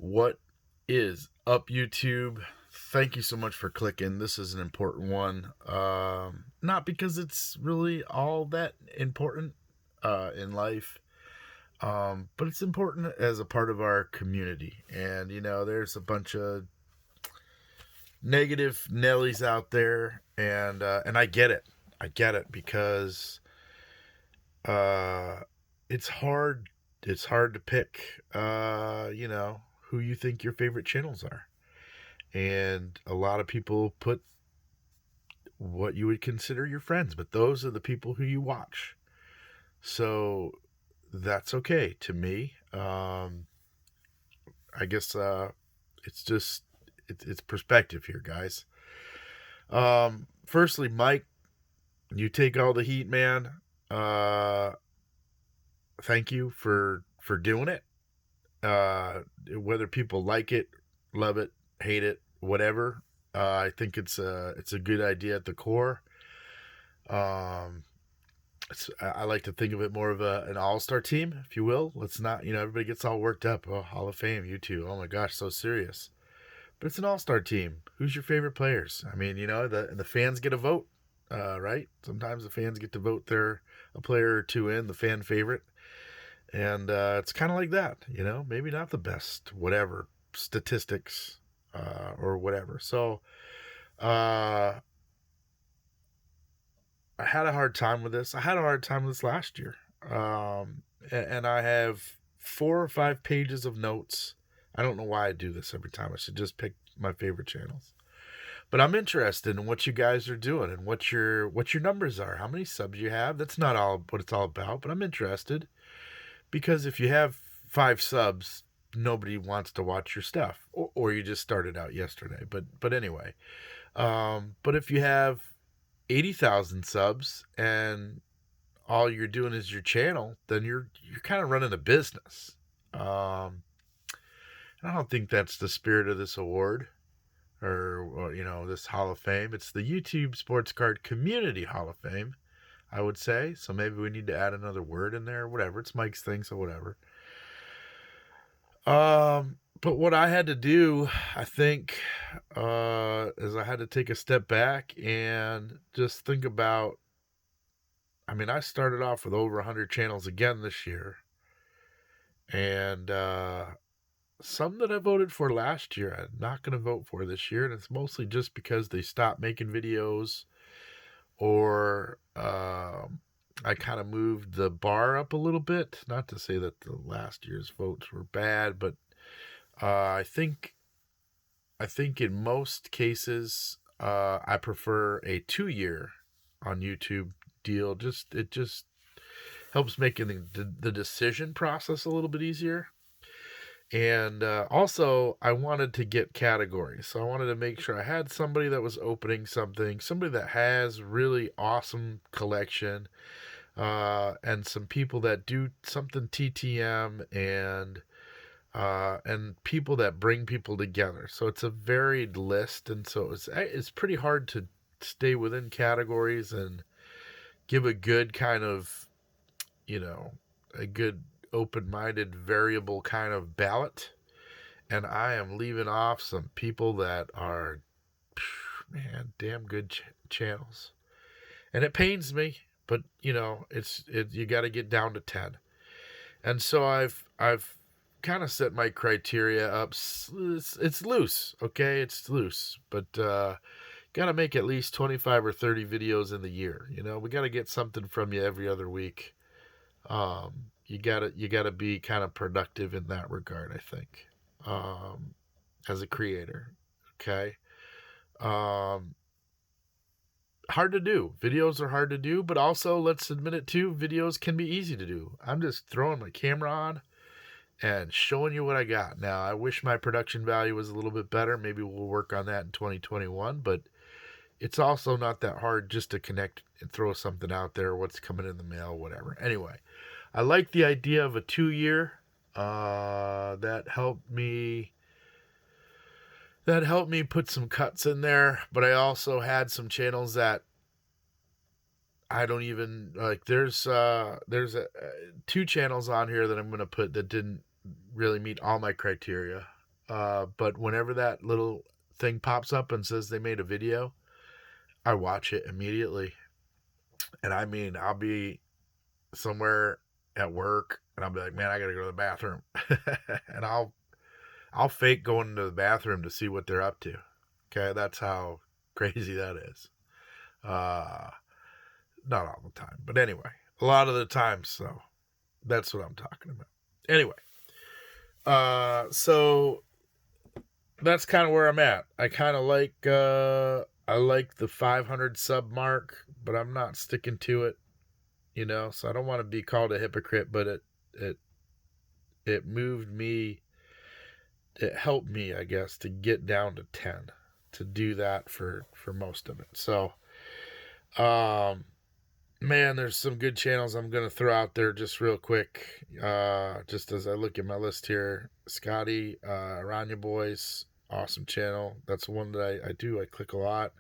What is up, YouTube? Thank you so much for clicking. This is an important one. Not because it's really all that important in life, but it's important as a part of our community. And, there's a bunch of negative Nellies out there, and I get it. I get it because uh, it's hard. It's hard to pick, who you think your favorite channels are. And a lot of people put what you would consider your friends, but those are the people who you watch. So that's okay to me. I guess it's just it's perspective here, guys. Firstly, Mike, you take all the heat, man. Thank you for doing it. Whether people like it, love it, hate it, whatever, I think it's a good idea at the core. I like to think of it more of an all-star team, if you will. Let's not, everybody gets all worked up. Oh, Hall of Fame, you two. Oh my gosh, so serious. But it's an all-star team. Who's your favorite players? I mean, the fans get a vote, right? Sometimes the fans get to vote a player or two in, the fan favorite. And it's kind of like that, maybe not the best, whatever, statistics or whatever. So I had a hard time with this. I had a hard time with this last year. And I have 4 or 5 pages of notes. I don't know why I do this every time. I should just pick my favorite channels. But I'm interested in what you guys are doing and what your numbers are, how many subs you have. That's not all what it's all about, but I'm interested. Because if you have 5 subs, nobody wants to watch your stuff, or you just started out yesterday. But anyway, but if you have 80,000 subs and all you're doing is your channel, then you're kind of running a business. I don't think that's the spirit of this award or this Hall of Fame. It's the YouTube Sportscard Community Hall of Fame, I would say. So maybe we need to add another word in there, whatever. It's Mike's thing, so whatever. But what I had to do, I think, is I had to take a step back and just think about, I started off with over 100 channels again this year. And some that I voted for last year, I'm not going to vote for this year. And it's mostly just because they stopped making videos, or I kind of moved the bar up a little bit. Not to say that the last year's votes were bad, but I think in most cases I prefer a 2-year on YouTube deal. It just helps making the decision process a little bit easier. And also, I wanted to get categories. So I wanted to make sure I had somebody that was opening something, somebody that has really awesome collection, and some people that do something TTM, and people that bring people together. So it's a varied list, and so it's pretty hard to stay within categories and give a good kind of, a good open-minded variable kind of ballot. And I am leaving off some people that are, man, damn good channels. And it pains me, but you got to get down to 10. And so I've kind of set my criteria up. It's loose, okay? It's loose, but got to make at least 25 or 30 videos in the year. We got to get something from you every other week. You gotta be kind of productive in that regard, I think, as a creator. Okay. Hard to do. Videos are hard to do, but also, let's admit it too, videos can be easy to do. I'm just throwing my camera on and showing you what I got. Now, I wish my production value was a little bit better. Maybe we'll work on that in 2021, but it's also not that hard just to connect and throw something out there, what's coming in the mail, whatever. Anyway, I like the idea of a 2-year. That helped me put some cuts in there, but I also had some channels that I don't even like. There's 2 channels on here that I'm going to put that didn't really meet all my criteria. But whenever that little thing pops up and says they made a video, I watch it immediately. And I mean, I'll be somewhere at work and I'll be like, man, I gotta go to the bathroom. And I'll fake going into the bathroom to see what they're up to. Okay, that's how crazy that is. Not all the time, but anyway, a lot of the time. So that's what I'm talking about. Anyway, so that's kind of where I'm at. I kind of like I like the 500 sub mark, but I'm not sticking to it, you know. So I don't want to be called a hypocrite, but it moved me. It helped me, I guess, to get down to 10, to do that for most of it. So, man, there's some good channels I'm gonna throw out there just real quick. Just as I look at my list here, Scotty, Aranya Boys, awesome channel. That's one that I click a lot.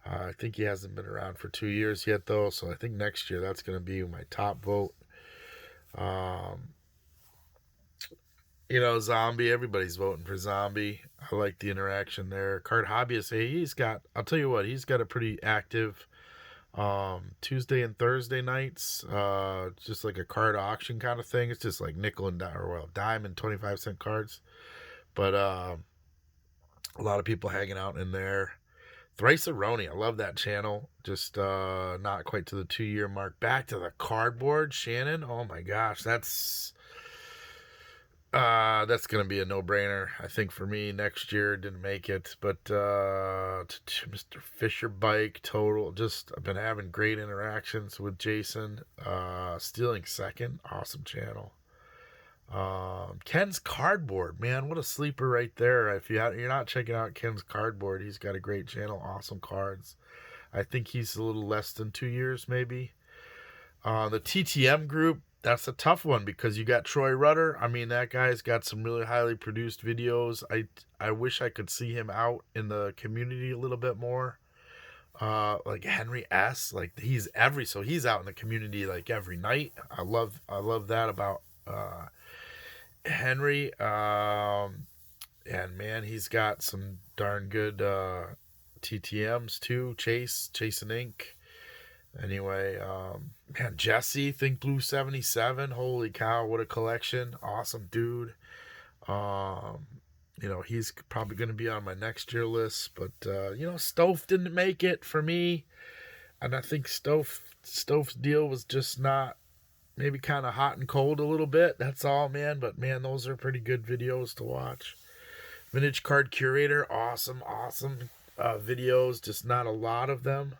I think he hasn't been around for 2 years yet, though, so I think next year that's going to be my top vote. You know, Zombie, everybody's voting for Zombie. I like the interaction there. Card Hobbyist, hey, I'll tell you what, he's got a pretty active Tuesday and Thursday nights, just like a card auction kind of thing. It's just like nickel and dime and 25-cent cards. But a lot of people hanging out in there. Thrice-A-Roni, I love that channel. Just not quite to the 2-year mark. Back to the cardboard, Shannon. Oh my gosh, that's gonna be a no-brainer. I think for me next year. Didn't make it, but Mr. Fisher Bike Total. Just I've been having great interactions with Jason. Stealing Second, awesome channel. Ken's Cardboard, man, what a sleeper right there. If you're not checking out Ken's Cardboard, he's got a great channel, awesome cards. I think he's a little less than 2 years, maybe. The TTM group, that's a tough one because you got Troy Rudder. I mean, that guy's got some really highly produced videos. I wish I could see him out in the community a little bit more. Like Henry S, like he's out in the community like every night. I love that about Henry. And man, he's got some darn good TTMs too. Chasing Ink. Anyway, man, Jesse, Think Blue 77. Holy cow, what a collection. Awesome dude. You know, he's probably going to be on my next year list, but you know, Stove didn't make it for me. And I think Stove's deal was just not, maybe kind of hot and cold a little bit. That's all, man. But man, those are pretty good videos to watch. Vintage Card Curator, awesome videos, just not a lot of them.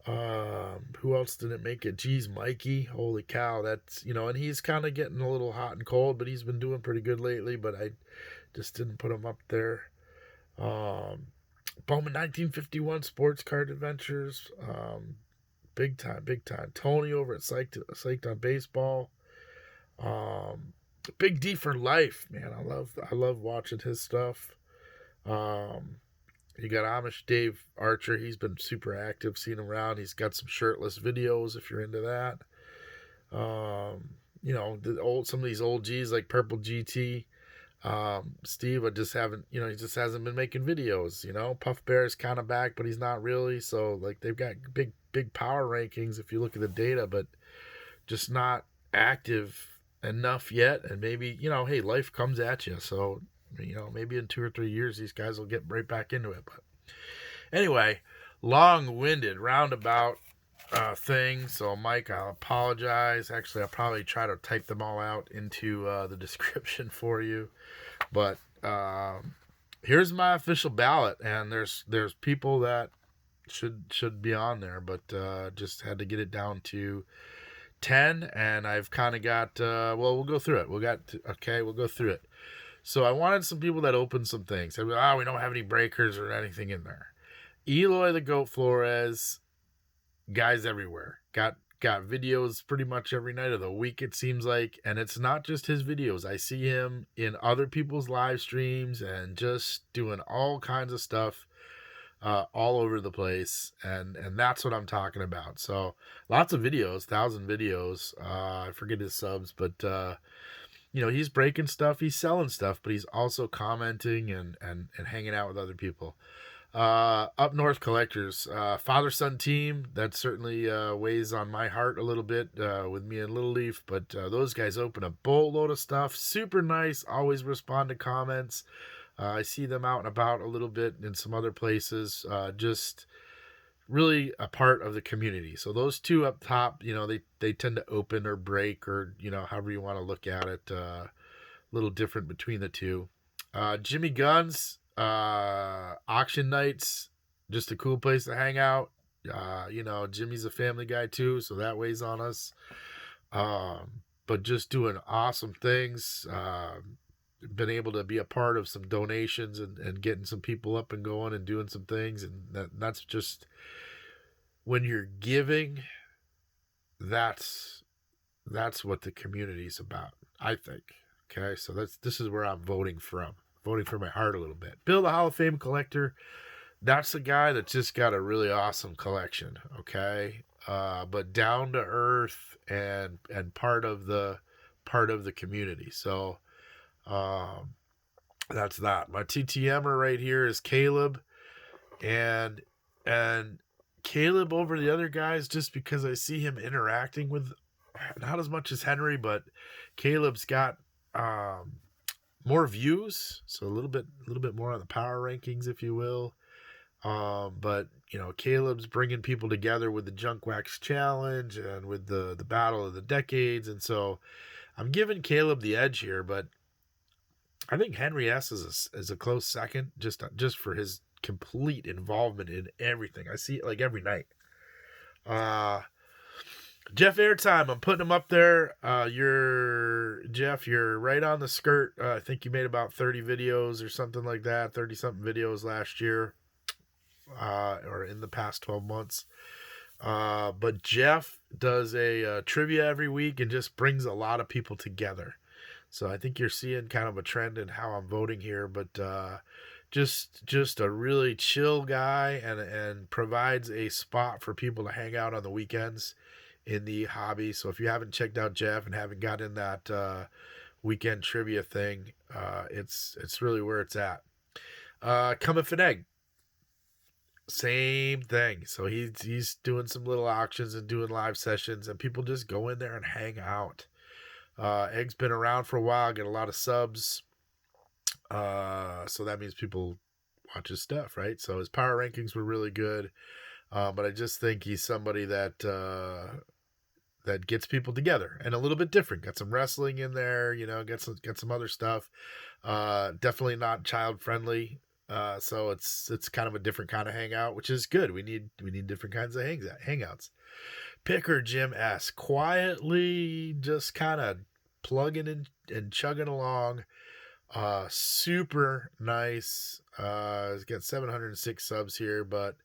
Who else didn't make it? Geez, Mikey, holy cow, that's, you know, and he's kind of getting a little hot and cold, but he's been doing pretty good lately, but I just didn't put him up there. Bowman 1951 Sports Card Adventures, big time. Tony over at Psyched on Baseball. Big D for Life, man, I love watching his stuff. You got Amish Dave Archer. He's been super active, seen him around. He's got some shirtless videos if you're into that. You know, some of these old G's like Purple GT. Steve, he just hasn't been making videos, you know. Puff Bear's kind of back, but he's not really. So like they've got big power rankings if you look at the data, but just not active enough yet. And maybe, you know, hey, life comes at you. So, you know, maybe in 2 or 3 years, these guys will get right back into it. But anyway, long-winded, roundabout thing. So, Mike, I'll apologize. Actually, I'll probably try to type them all out into the description for you. But here's my official ballot, and there's people that should be on there, but just had to get it down to 10, and I've kind of got we'll go through it. We'll go through it. So I wanted some people that opened some things. We don't have any breakers or anything in there. Eloy the Goat Flores, guys everywhere. Got videos pretty much every night of the week, it seems like. And it's not just his videos. I see him in other people's live streams and just doing all kinds of stuff all over the place. And that's what I'm talking about. So lots of videos, 1,000 videos. I forget his subs, but he's breaking stuff, he's selling stuff, but he's also commenting and hanging out with other people. Up North Collectors, father-son team, that certainly weighs on my heart a little bit with me and Little Leaf, but those guys open a boatload of stuff. Super nice, always respond to comments. I see them out and about a little bit in some other places. Just really a part of the community. So those two up top, they tend to open or break, or however you want to look at it. A little different between the two. Jimmy Gunz, auction nights, just a cool place to hang out. Jimmy's a family guy too, so that weighs on us. But just doing awesome things. Been able to be a part of some donations and getting some people up and going and doing some things, and that's just, when you're giving, that's what the community's about, I think. Okay, so this is where I'm voting from my heart a little bit. Bill, the Hall of Fame collector, that's the guy that just got a really awesome collection. Okay, but down to earth and part of the community. So that's that. My TTMer right here is Caleb, and Caleb over the other guys, just because I see him interacting with, not as much as Henry, but Caleb's got more views, so a little bit more on the power rankings, if you will. But Caleb's bringing people together with the Junk Wax Challenge and with the Battle of the Decades, and so I'm giving Caleb the edge here, but I think Henry S is a close second, just for his complete involvement in everything. I see it like every night. Jeff Airtime, I'm putting him up there. Jeff, you're right on the skirt. I think you made about 30 videos or something like that, 30 something videos last year, or in the past 12 months. But Jeff does a trivia every week and just brings a lot of people together. So I think you're seeing kind of a trend in how I'm voting here, but just a really chill guy, and provides a spot for people to hang out on the weekends in the hobby. So if you haven't checked out Jeff and haven't gotten that weekend trivia thing, it's really where it's at. It-cummif and Egg, same thing. So he's doing some little auctions and doing live sessions, and people just go in there and hang out. Egg's been around for a while, get a lot of subs. So that means people watch his stuff, right? So his power rankings were really good. But I just think he's somebody that gets people together and a little bit different. Got some wrestling in there, get some other stuff. Definitely not child friendly. So it's kind of a different kind of hangout, which is good. We need different kinds of hangouts. Picker Jim S, quietly just kind of plugging in and chugging along. Super nice. He's got 706 subs here, but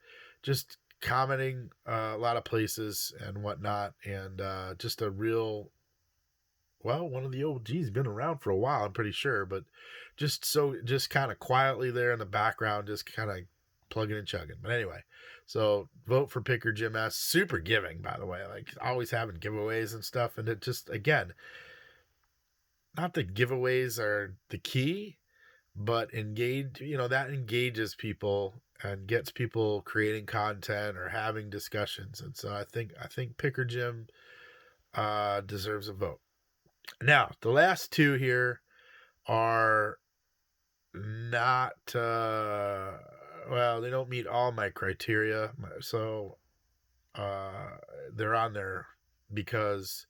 just commenting a lot of places and whatnot, and just a real, one of the OGs, been around for a while, I'm pretty sure, but just kind of quietly there in the background, just kind of plugging and chugging. But anyway, so vote for Picker Jim S. Super giving, by the way, like always having giveaways and stuff. And it just, again, not that giveaways are the key, but that engages people and gets people creating content or having discussions. And so I think Picker Jim deserves a vote. Now, the last two here are not, they don't meet all my criteria. So they're on there because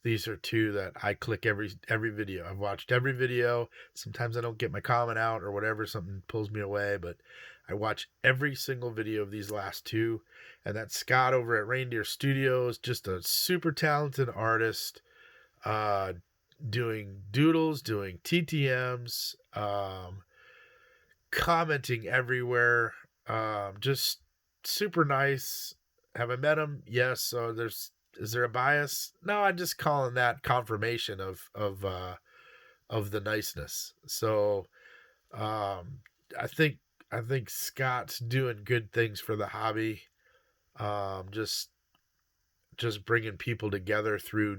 these are two that I click every video. I've watched every video. Sometimes I don't get my comment out or whatever, something pulls me away, but I watch every single video of these last two. And that's Scott over at Reindeer Studios, just a super talented artist, doing doodles, doing TTMs, commenting everywhere, just super nice. Have I met him? Yes. So is there a bias? No, I'm just calling that confirmation of the niceness. So I think Scott's doing good things for the hobby. Just bringing people together through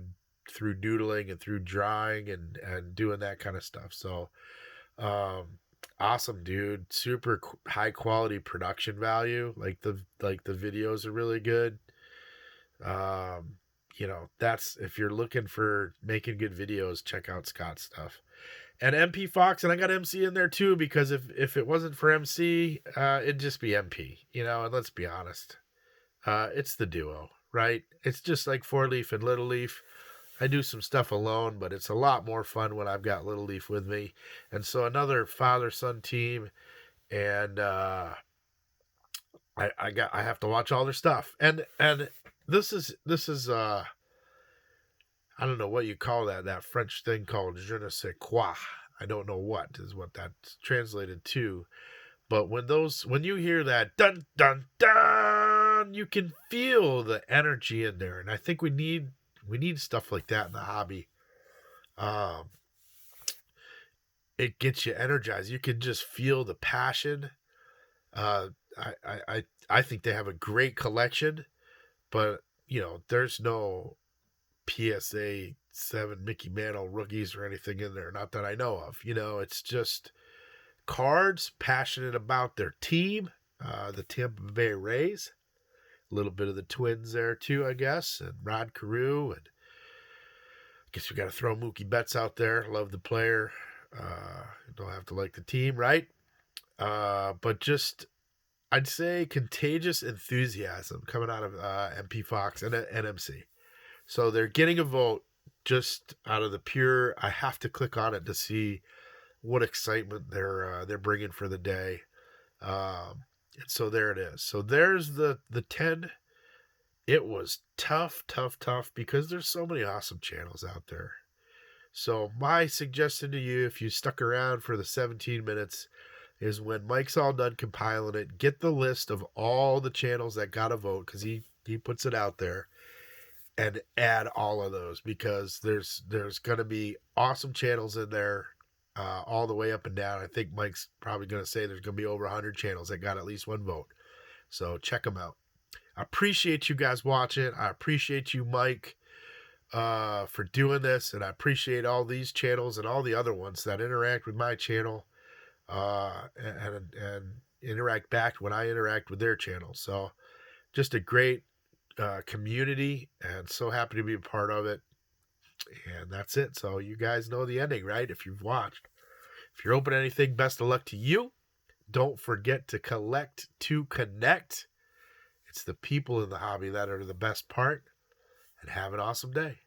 through doodling and through drawing and doing that kind of stuff. So awesome, dude. Super high quality production value. Like the videos are really good. That's, if you're looking for making good videos, check out Scott's stuff. And MP Fox, and I got MC in there too, because if it wasn't for MC, it'd just be MP, and let's be honest. It's the duo, right? It's just like Four Leaf and Little Leaf. I do some stuff alone, but it's a lot more fun when I've got Little Leaf with me. And so another father-son team, and I have to watch all their stuff. And this is I don't know what you call that French thing called je ne sais quoi. I don't know what is what that's translated to. But when you hear that dun dun dun, you can feel the energy in there. And I think we need stuff like that in the hobby. It gets you energized. You can just feel the passion. I think they have a great collection, but there's no PSA 7 Mickey Mantle rookies or anything in there, not that I know of. It's just cards, passionate about their team, the Tampa Bay Rays, a little bit of the Twins there too, I guess, and Rod Carew, and I guess we got to throw Mookie Betts out there. Love the player. Don't have to like the team, right? But just, I'd say contagious enthusiasm coming out of MP Fox and NMC. So they're getting a vote just out of the pure, I have to click on it to see what excitement they're bringing for the day. And so there it is. So there's the 10. It was tough because there's so many awesome channels out there. So my suggestion to you, if you stuck around for the 17 minutes, is when Mike's all done compiling it, get the list of all the channels that got a vote, because he puts it out there, and add all of those, because there's going to be awesome channels in there all the way up and down. I think Mike's probably going to say there's going to be over 100 channels that got at least one vote. So check them out. I appreciate you guys watching. I appreciate you, Mike, for doing this, and I appreciate all these channels and all the other ones that interact with my channel and interact back when I interact with their channel. So just a great community, and so happy to be a part of it. And that's it. So you guys know the ending, right? If you've watched. If you're open to anything, best of luck to you. Don't forget to collect to connect. It's the people in the hobby that are the best part. And have an awesome day.